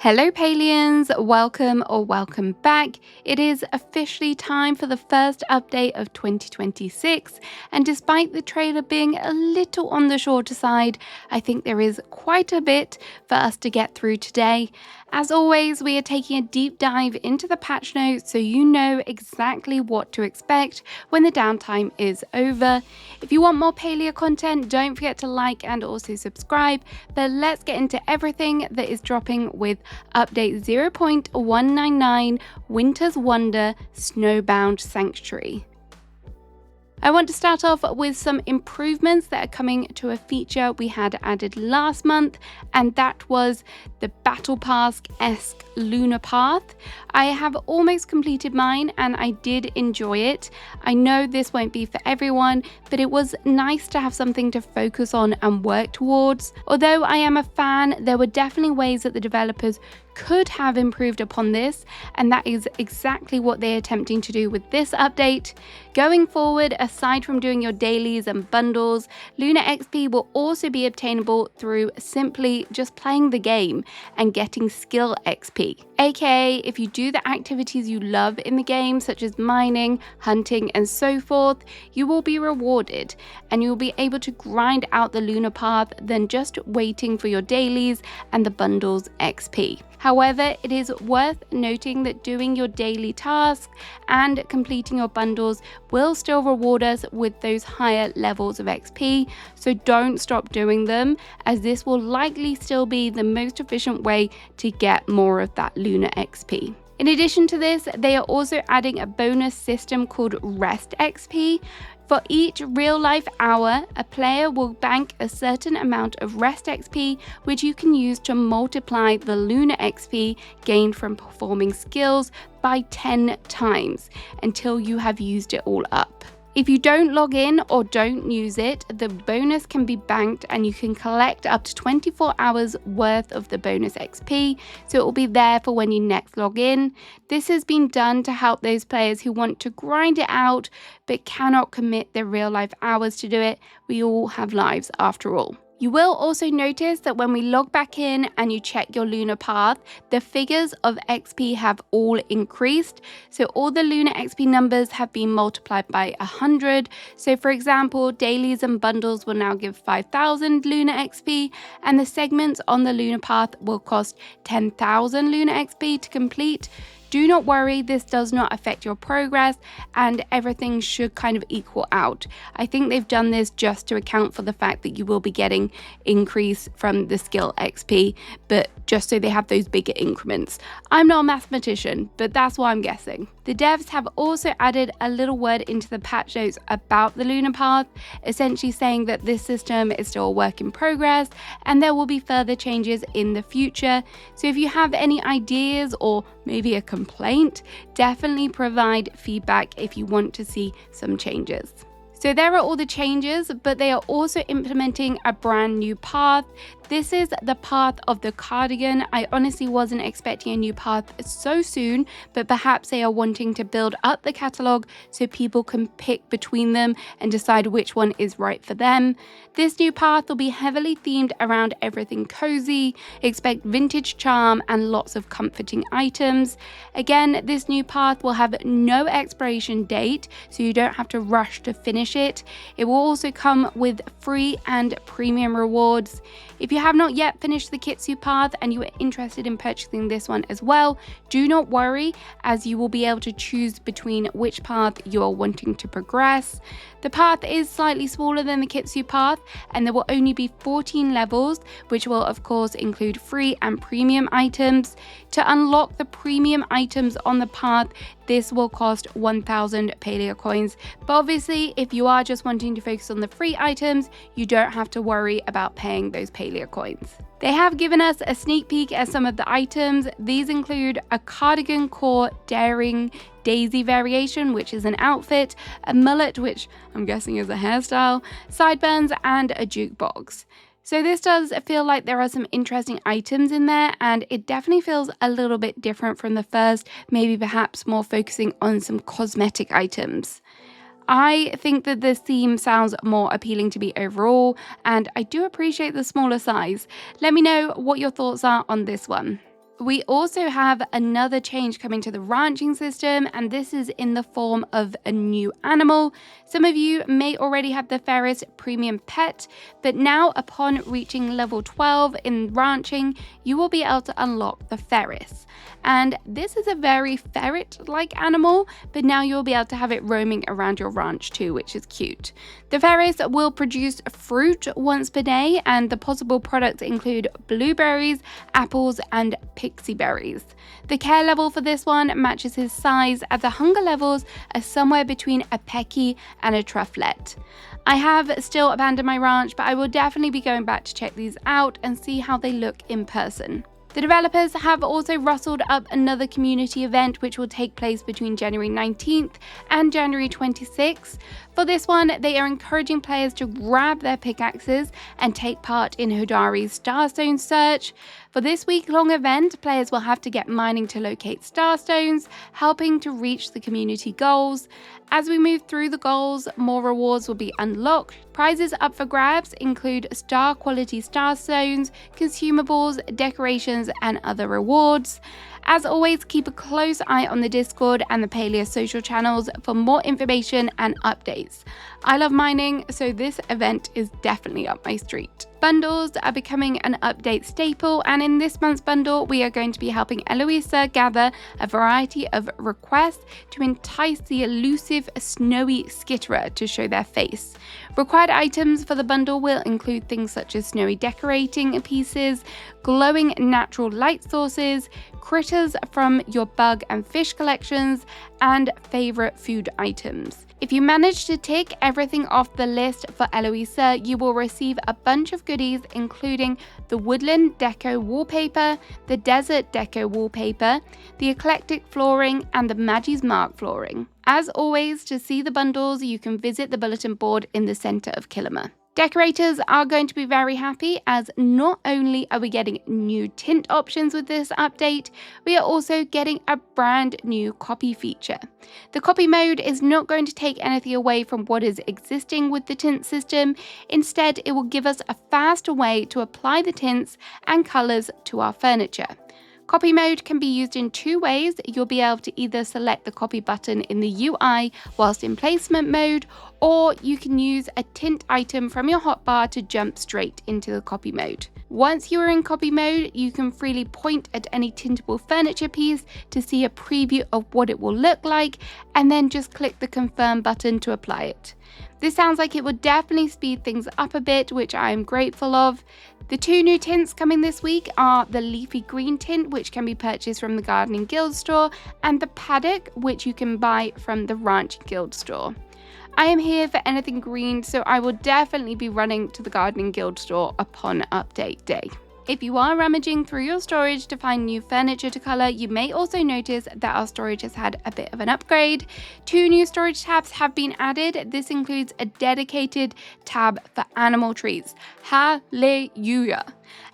Hello Palians, welcome back. It is officially time for the first update of 2026, and despite the trailer being a little on the shorter side, I think there is quite a bit for us to get through today. As always, we are taking a deep dive into the patch notes so you know exactly what to expect when the downtime is over. If you want more Palia content, don't forget to like and also subscribe, but let's get into everything that is dropping with update 0.199 Winter's Wonder Snowbound Sanctuary. I want to start off with some improvements that are coming to a feature we had added last month, and that was the Battle Pass-esque Lunar path. I have almost completed mine and I did enjoy it. I know this won't be for everyone, but it was nice to have something to focus on and work towards. Although I am a fan, there were definitely ways that the developers could have improved upon this, and that is exactly what they're attempting to do with this update. Going forward, aside from doing your dailies and bundles, Lunar XP will also be obtainable through simply just playing the game and getting skill XP. AKA, if you do the activities you love in the game, such as mining, hunting, and so forth, you will be rewarded and you'll be able to grind out the lunar path than just waiting for your dailies and the bundles XP. However, it is worth noting that doing your daily tasks and completing your bundles will still reward us with those higher levels of XP, so don't stop doing them, as this will likely still be the most efficient way to get more of that lunar XP. In addition to this, they are also adding a bonus system called Rest XP. For each real-life hour, a player will bank a certain amount of Rest XP, which you can use to multiply the Lunar XP gained from performing skills by 10 times until you have used it all up. If you don't log in or don't use it, the bonus can be banked and you can collect up to 24 hours worth of the bonus XP, so it will be there for when you next log in. This has been done to help those players who want to grind it out but cannot commit their real life hours to do it. We all have lives after all. You will also notice that when we log back in and you check your lunar path, the figures of XP have all increased. So all the lunar XP numbers have been multiplied by 100. So for example, dailies and bundles will now give 5,000 lunar XP, and the segments on the lunar path will cost 10,000 lunar XP to complete. Do not worry, this does not affect your progress and everything should kind of equal out. I think they've done this just to account for the fact that you will be getting increase from the skill XP, but just so they have those bigger increments. I'm not a mathematician, but that's what I'm guessing. The devs have also added a little word into the patch notes about the lunar path, essentially saying that this system is still a work in progress and there will be further changes in the future. So if you have any ideas or maybe a complaint, definitely provide feedback if you want to see some changes. So there are all the changes, but they are also implementing a brand new path. This is the path of the Cardigan. I honestly wasn't expecting a new path so soon, but perhaps they are wanting to build up the catalogue so people can pick between them and decide which one is right for them. This new path will be heavily themed around everything cozy. Expect vintage charm and lots of comforting items. Again, this new path will have no expiration date, so you don't have to rush to finish it. It will also come with free and premium rewards. If you have not yet finished the Kitsu path and you are interested in purchasing this one as well, do not worry, as you will be able to choose between which path you are wanting to progress. The path is slightly smaller than the Kitsu path and there will only be 14 levels, which will of course include free and premium items. To unlock the premium items on the path, this will cost 1,000 Palia coins, but obviously if you are just wanting to focus on the free items, you don't have to worry about paying those Palia coins. They have given us a sneak peek at some of the items. These include a cardigan core daring daisy variation, which is an outfit, a mullet, which I'm guessing is a hairstyle, sideburns, and a jukebox. So this does feel like there are some interesting items in there, and it definitely feels a little bit different from the first, maybe perhaps more focusing on some cosmetic items. I think that this theme sounds more appealing to me overall, and I do appreciate the smaller size. Let me know what your thoughts are on this one. We also have another change coming to the ranching system, and this is in the form of a new animal. Some of you may already have the Ferris Premium Pet, but now upon reaching level 12 in ranching, you will be able to unlock the Ferris. And this is a very ferret-like animal, but now you'll be able to have it roaming around your ranch too, which is cute. The Ferris will produce fruit once per day, and the possible products include blueberries, apples, and pixie berries. The care level for this one matches his size, as the hunger levels are somewhere between a pecky and a trufflet. I have still abandoned my ranch, but I will definitely be going back to check these out and see how they look in person. The developers have also rustled up another community event which will take place between January 19th and January 26th. For this one, they are encouraging players to grab their pickaxes and take part in Hodari's Starstone search. For this week-long event, players will have to get mining to locate starstones, helping to reach the community goals. As we move through the goals, more rewards will be unlocked. Prizes up for grabs include star-quality starstones, consumables, decorations, and other rewards. As always, keep a close eye on the Discord and the Palia social channels for more information and updates. I love mining, so this event is definitely up my street. Bundles are becoming an update staple, and in this month's bundle, we are going to be helping Eloisa gather a variety of requests to entice the elusive snowy skitterer to show their face. Required items for the bundle will include things such as snowy decorating pieces, glowing natural light sources, critters from your bug and fish collections, and favorite food items. If you manage to tick everything off the list for Eloisa, you will receive a bunch of goodies, including the woodland deco wallpaper, the desert deco wallpaper, the eclectic flooring, and the Maggie's Mark flooring. As always, to see the bundles, you can visit the bulletin board in the center of Kilima. Decorators are going to be very happy, as not only are we getting new tint options with this update, we are also getting a brand new copy feature. The copy mode is not going to take anything away from what is existing with the tint system. Instead, it will give us a faster way to apply the tints and colors to our furniture. Copy mode can be used in two ways. You'll be able to either select the copy button in the UI whilst in placement mode, or you can use a tint item from your hotbar to jump straight into the copy mode. Once you are in copy mode, you can freely point at any tintable furniture piece to see a preview of what it will look like, and then just click the confirm button to apply it. This sounds like it would definitely speed things up a bit, which I am grateful of. The two new tints coming this week are the Leafy Green tint, which can be purchased from the Gardening Guild store, and the Paddock, which you can buy from the Ranch Guild store. I am here for anything green, so I will definitely be running to the Gardening Guild store upon update day. If you are rummaging through your storage to find new furniture to colour, you may also notice that our storage has had a bit of an upgrade. 2 new storage tabs have been added. This includes a dedicated tab for animal treats. Hallelujah!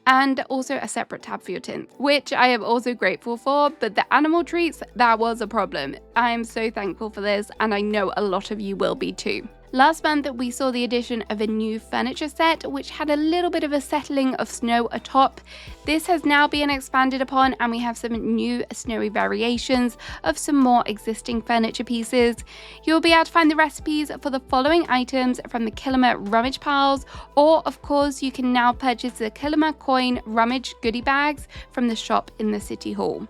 And also a separate tab for your tints, which I am also grateful for, but the animal treats, that was a problem. I am so thankful for this, and I know a lot of you will be too. Last month, we saw the addition of a new furniture set, which had a little bit of a settling of snow atop. This has now been expanded upon, and we have some new snowy variations of some more existing furniture pieces. You'll be able to find the recipes for the following items from the Kilima rummage piles, or of course, you can now purchase the Kilima coin rummage goodie bags from the shop in the City Hall.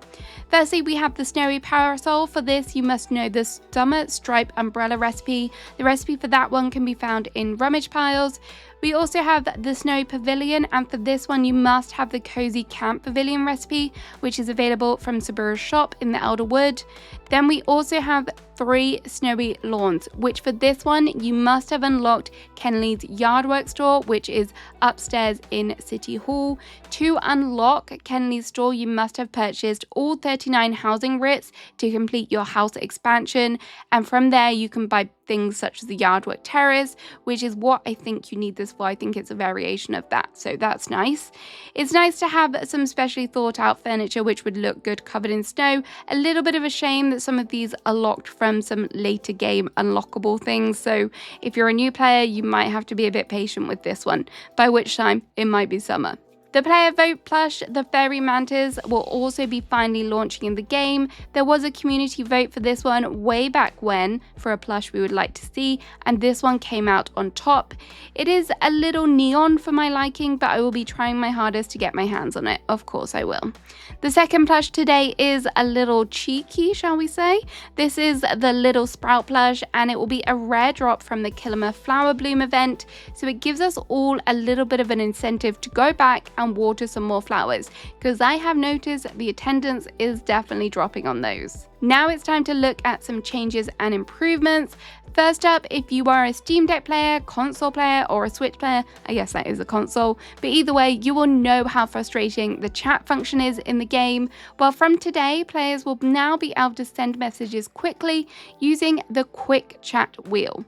Firstly, we have the snowy parasol. For this, you must know the summer stripe umbrella recipe. The recipe for that one can be found in rummage piles. We also have the snowy pavilion, and for this one you must have the cozy camp pavilion recipe, which is available from Sabura's shop in the Elderwood. Then we also have 3 snowy lawns, which for this one you must have unlocked Kenley's Yardwork store, which is upstairs in City Hall. To unlock Kenley's store, you must have purchased all 39 housing writs to complete your house expansion, and from there you can buy things such as the Yardwork Terrace, which is what I think you need this for. I think it's a variation of that, so that's nice. It's nice to have some specially thought out furniture which would look good covered in snow. A little bit of a shame that some of these are locked from some later game unlockable things, so if you're a new player you might have to be a bit patient with this one, by which time it might be summer. The player vote plush, the Fairy Mantis, will also be finally launching in the game. There was a community vote for this one way back when for a plush we would like to see, and this one came out on top. It is a little neon for my liking, but I will be trying my hardest to get my hands on it. Of course I will. The second plush today is a little cheeky, shall we say. This is the Little Sprout plush, and it will be a rare drop from the Kilmer Flower Bloom event, so it gives us all a little bit of an incentive to go back and water some more flowers, because I have noticed the attendance is definitely dropping on those. Now it's time to look at some changes and improvements. First up, if you are a Steam Deck player, console player, or a Switch player, I guess that is a console, but either way, you will know how frustrating the chat function is in the game. Well, from today, players will now be able to send messages quickly using the quick chat wheel.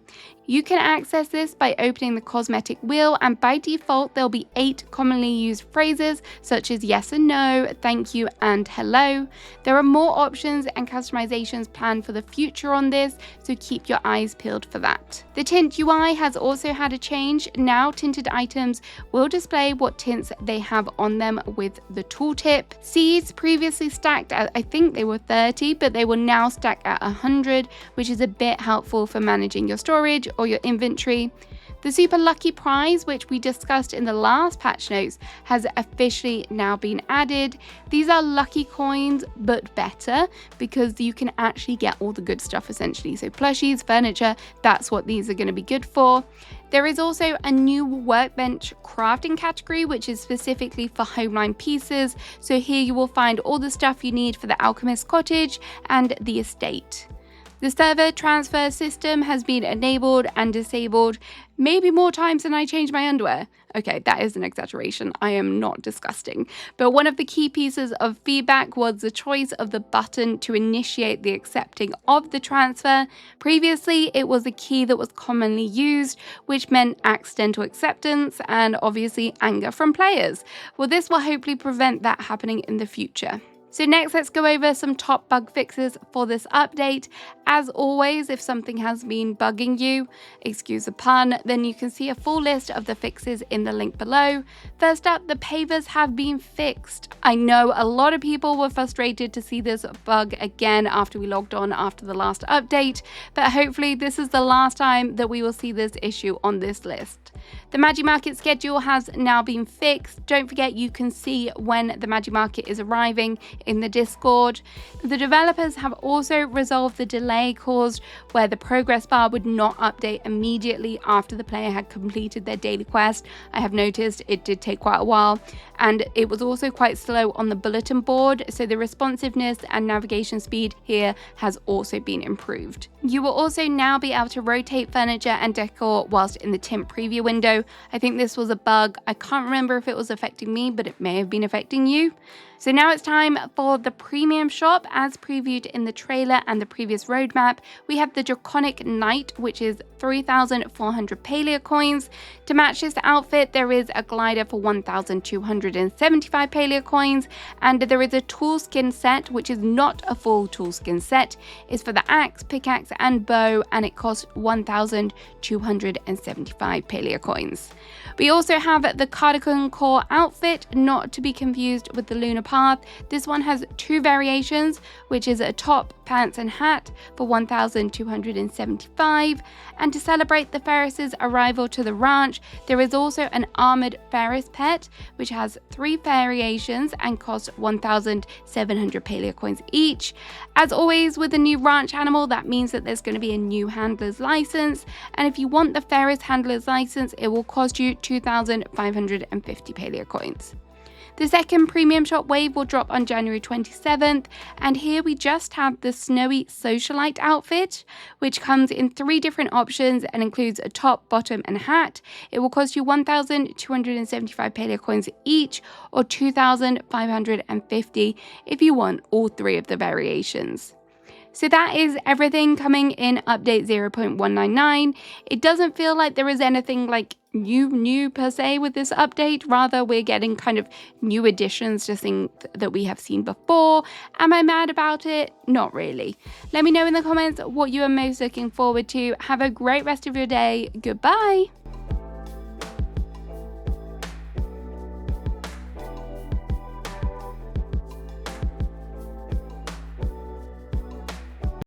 You can access this by opening the cosmetic wheel, and by default there'll be 8 commonly used phrases such as yes and no, thank you, and hello. There are more options and customizations planned for the future on this, so keep your eyes peeled for that. The Tint UI has also had a change. Now tinted items will display what tints they have on them with the tooltip. Seeds previously stacked at, I think they were 30, but they will now stack at 100, which is a bit helpful for managing your storage or your inventory. The Super Lucky Prize, which we discussed in the last patch notes, has officially now been added. These are lucky coins, but better, because you can actually get all the good stuff essentially. So plushies, furniture, that's what these are going to be good for. There is also a new workbench crafting category, which is specifically for homeline pieces. So here you will find all the stuff you need for the Alchemist's Cottage and the estate. The server transfer system has been enabled and disabled maybe more times than I change my underwear. Okay, that is an exaggeration. I am not disgusting. But one of the key pieces of feedback was the choice of the button to initiate the accepting of the transfer. Previously, it was a key that was commonly used, which meant accidental acceptance and obviously anger from players. Well, this will hopefully prevent that happening in the future. So next, let's go over some top bug fixes for this update. As always, if something has been bugging you, excuse the pun, then you can see a full list of the fixes in the link below. First up, the pavers have been fixed. I know a lot of people were frustrated to see this bug again after we logged on after the last update, but hopefully this is the last time that we will see this issue on this list. The Magimarket schedule has now been fixed. Don't forget you can see when the Magimarket is arriving in the Discord. The developers have also resolved the delay caused where the progress bar would not update immediately after the player had completed their daily quest. I have noticed it did take quite a while, and it was also quite slow on the bulletin board, so the responsiveness and navigation speed here has also been improved. You will also now be able to rotate furniture and decor whilst in the Tint preview window. I think this was a bug. I can't remember if it was affecting me, but it may have been affecting you. So now it's time for the premium shop. As previewed in the trailer and the previous roadmap, we have the Draconic Knight, which is 3,400 Palia coins. To match this outfit, there is a glider for 1,275 Palia coins, and there is a tool skin set, which is not a full tool skin set. It's for the axe, pickaxe, and bow, and it costs 1,275 Palia coins. We also have the Cardigan core outfit, not to be confused with the Lunar path. This one has 2 variations, which is a top, pants, and hat for 1,275. And to celebrate the Ferris's arrival to the ranch, there is also an armored Ferris pet, which has 3 variations and costs 1,700 Palia coins each. As always with a new ranch animal, that means that there's going to be a new handler's license, and if you want the Ferris handler's license, it will cost you 2,550 Palia coins. The second premium shop wave will drop on January 27th, and here we just have the Snowy Socialite outfit, which comes in 3 different options and includes a top, bottom, and hat. It will cost you 1,275 Palia coins each, or 2,550 if you want all 3 of the variations. So that is everything coming in update 0.199. It doesn't feel like there is anything like new per se with this update. Rather, we're getting kind of new additions to things that we have seen before. Am I mad about it? Not really. Let me know in the comments what you are most looking forward to. Have a great rest of your day. Goodbye.